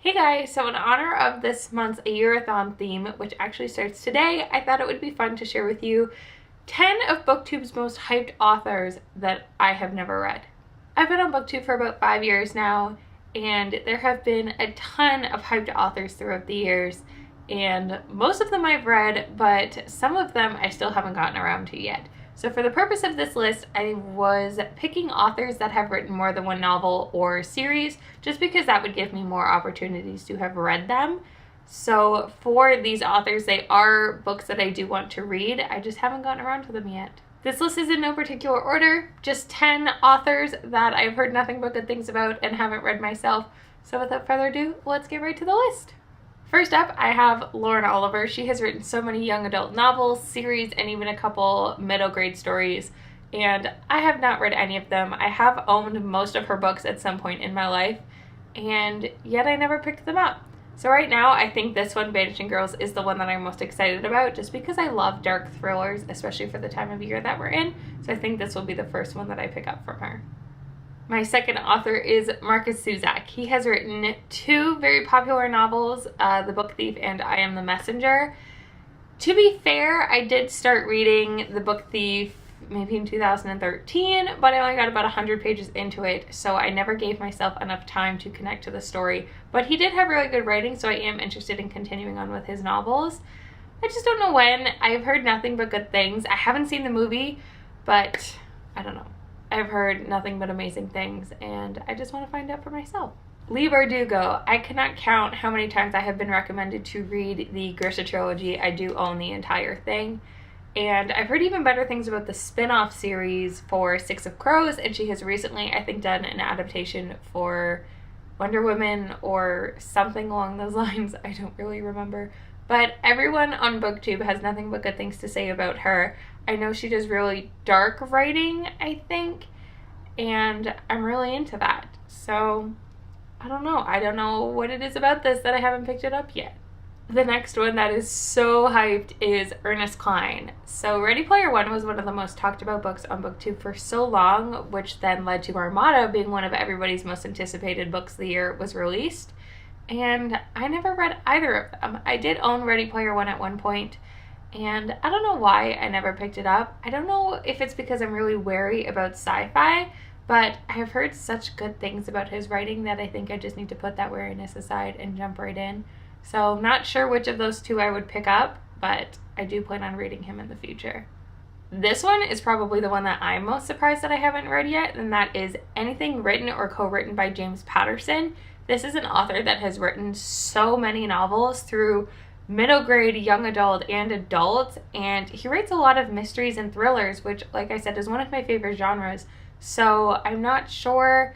Hey guys, so in honor of this month's AYearAthon theme, which actually starts today, I thought it would be fun to share with you 10 of BookTube's most hyped authors that I have never read. I've been on BookTube for about 5 years now, and there have been a ton of hyped authors throughout the years, and most of them I've read, but some of them I still haven't gotten around to yet. So for the purpose of this list, I was picking authors that have written more than one novel or series, just because that would give me more opportunities to have read them. So for these authors, they are books that I do want to read. I just haven't gotten around to them yet. This list is in no particular order, just 10 authors that I've heard nothing but good things about and haven't read myself. So without further ado, let's get right to the list. First up, I have Lauren Oliver. She has written so many young adult novels, series, and even a couple middle grade stories, and I have not read any of them. I have owned most of her books at some point in my life, and yet I never picked them up. So right now, I think this one, Banishing Girls, is the one that I'm most excited about, just because I love dark thrillers, especially for the time of year that we're in, so I think this will be the first one that I pick up from her. My second author is Markus Zusak. He has written two very popular novels, The Book Thief and I Am the Messenger. To be fair, I did start reading The Book Thief maybe in 2013, but I only got about 100 pages into it, so I never gave myself enough time to connect to the story. But he did have really good writing, so I am interested in continuing on with his novels. I just don't know when. I've heard nothing but good things. I haven't seen the movie, but I don't know. I've heard nothing but amazing things, and I just want to find out for myself. Leigh Bardugo. I cannot count how many times I have been recommended to read the Grisha trilogy. I do own the entire thing, and I've heard even better things about the spin-off series for Six of Crows, and she has recently, I think, done an adaptation for Wonder Woman or something along those lines. I don't really remember. But everyone on BookTube has nothing but good things to say about her. I know she does really dark writing, I think, and I'm really into that. So, I don't know. I don't know what it is about this that I haven't picked it up yet. The next one that is so hyped is Ernest Cline. So Ready Player One was one of the most talked about books on BookTube for so long, which then led to Armada being one of everybody's most anticipated books the year it was released. And I never read either of them. I did own Ready Player One at one point, and I don't know why I never picked it up. I don't know if it's because I'm really wary about sci-fi, but I have heard such good things about his writing that I think I just need to put that wariness aside and jump right in. So I'm not sure which of those two I would pick up, but I do plan on reading him in the future. This one is probably the one that I'm most surprised that I haven't read yet, and that is anything written or co-written by James Patterson. This is an author that has written so many novels through middle grade, young adult, and adult, and he writes a lot of mysteries and thrillers, which, like I said, is one of my favorite genres. So I'm not sure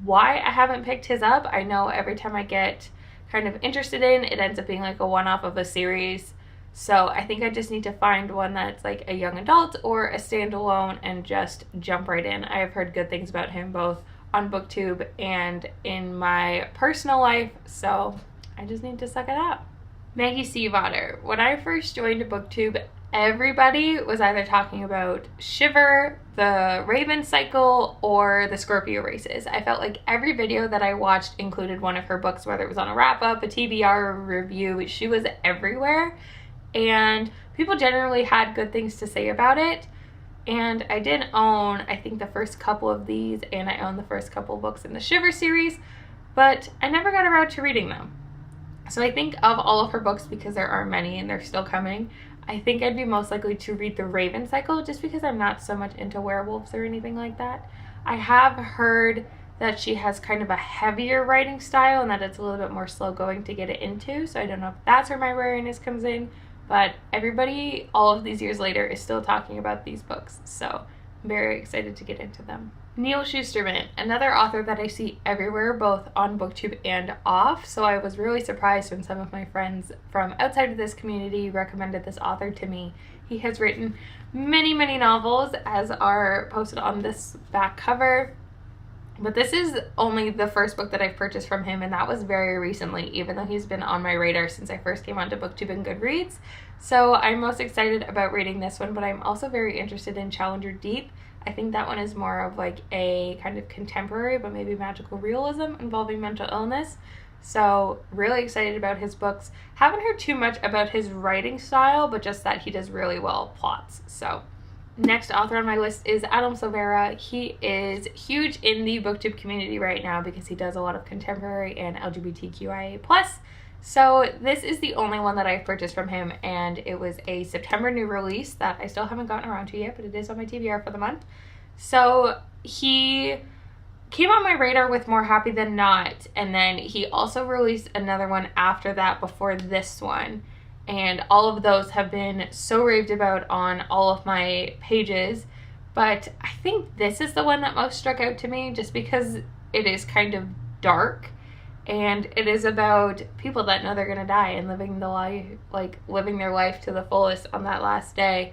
why I haven't picked his up. I know every time I get kind of interested in, it ends up being like a one-off of a series. So I think I just need to find one that's like a young adult or a standalone and just jump right in. I have heard good things about him both on BookTube and in my personal life, so I just need to suck it up. Maggie Stiefvater. When I first joined BookTube, everybody was either talking about Shiver, the Raven Cycle, or the Scorpio Races. I felt like every video that I watched included one of her books, whether it was on a wrap-up, a TBR, a review. She was everywhere, and people generally had good things to say about it. And I did own, I think, the first couple of these, and I own the first couple of books in the Shiver series, but I never got around to reading them. So I think of all of her books, because there are many and they're still coming, I think I'd be most likely to read the Raven Cycle, just because I'm not so much into werewolves or anything like that. I have heard that she has kind of a heavier writing style and that it's a little bit more slow going to get it into, so I don't know if that's where my wariness comes in. But everybody, all of these years later, is still talking about these books, so I'm very excited to get into them. Neal Shusterman, another author that I see everywhere, both on BookTube and off, so I was really surprised when some of my friends from outside of this community recommended this author to me. He has written many, many novels, as are posted on this back cover. But this is only the first book that I've purchased from him, and that was very recently, even though he's been on my radar since I first came onto BookTube and Goodreads. So I'm most excited about reading this one, but I'm also very interested in Challenger Deep. I think that one is more of like a kind of contemporary, but maybe magical realism involving mental illness. So really excited about his books. Haven't heard too much about his writing style, but just that he does really well plots. So next author on my list is Adam Silvera. He is huge in the booktube community right now because he does a lot of contemporary and LGBTQIA+. So this is the only one that I've purchased from him, and it was a September new release that I still haven't gotten around to yet, but it is on my TBR for the month. So he came on my radar with More Happy Than Not, and then he also released another one after that before this one. And all of those have been so raved about on all of my pages. But I think this is the one that most struck out to me just because it is kind of dark. And it is about people that know they're going to die and living their life to the fullest on that last day.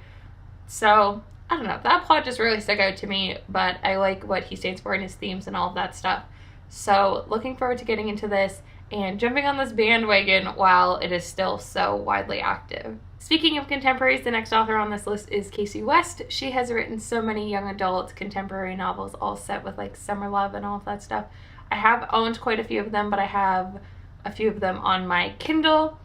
So, I don't know. That plot just really stuck out to me, but I like what he stands for in his themes and all of that stuff. So, looking forward to getting into this and jumping on this bandwagon while it is still so widely active. Speaking of contemporaries, the next author on this list is Casey West. She has written so many young adult contemporary novels, all set with like summer love and all of that stuff. I have owned quite a few of them, but I have a few of them on my Kindle,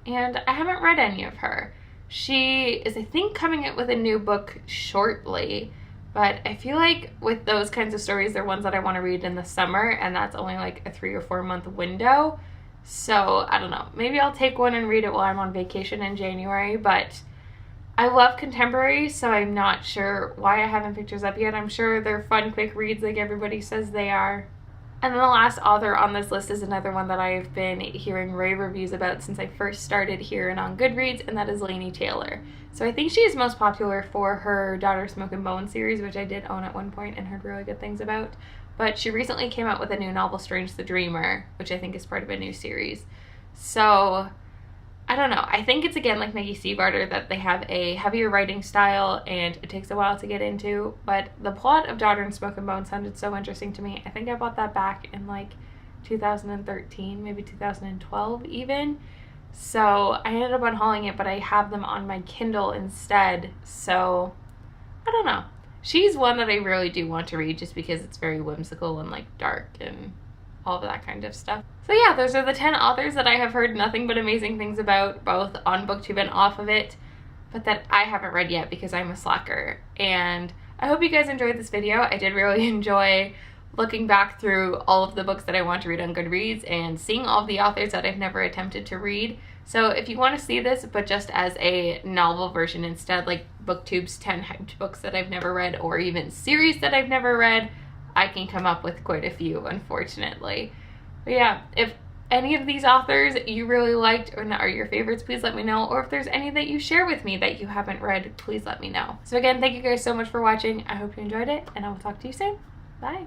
and I haven't read any of her. She is, I think, coming out with a new book shortly, but I feel like with those kinds of stories, they're ones that I want to read in the summer, and that's only like a 3 or 4 month window. So, I don't know. Maybe I'll take one and read it while I'm on vacation in January, but I love contemporary, so I'm not sure why I haven't picked hers up yet. I'm sure they're fun, quick reads like everybody says they are. And then the last author on this list is another one that I've been hearing rave reviews about since I first started here and on Goodreads, and that is Laini Taylor. So I think she is most popular for her Daughter Smoke and Bone series, which I did own at one point and heard really good things about. But she recently came out with a new novel, Strange the Dreamer, which I think is part of a new series. So I don't know. I think it's, again, like Maggie Stiefvater, that they have a heavier writing style and it takes a while to get into, but the plot of Daughter and Smoke and Bone sounded so interesting to me. I think I bought that back in like 2013, maybe 2012 even. So I ended up unhauling it, but I have them on my Kindle instead. So I don't know. She's one that I really do want to read just because it's very whimsical and like dark and all of that kind of stuff. So yeah, those are the 10 authors that I have heard nothing but amazing things about, both on BookTube and off of it, but that I haven't read yet because I'm a slacker. And I hope you guys enjoyed this video. I did really enjoy looking back through all of the books that I want to read on Goodreads and seeing all of the authors that I've never attempted to read. So if you want to see this, but just as a novel version instead, like BookTube's 10 hyped books that I've never read, or even series that I've never read, I can come up with quite a few, unfortunately. But yeah, if any of these authors you really liked or are your favorites, please let me know. Or if there's any that you share with me that you haven't read, please let me know. So again, thank you guys so much for watching. I hope you enjoyed it, and I will talk to you soon. Bye.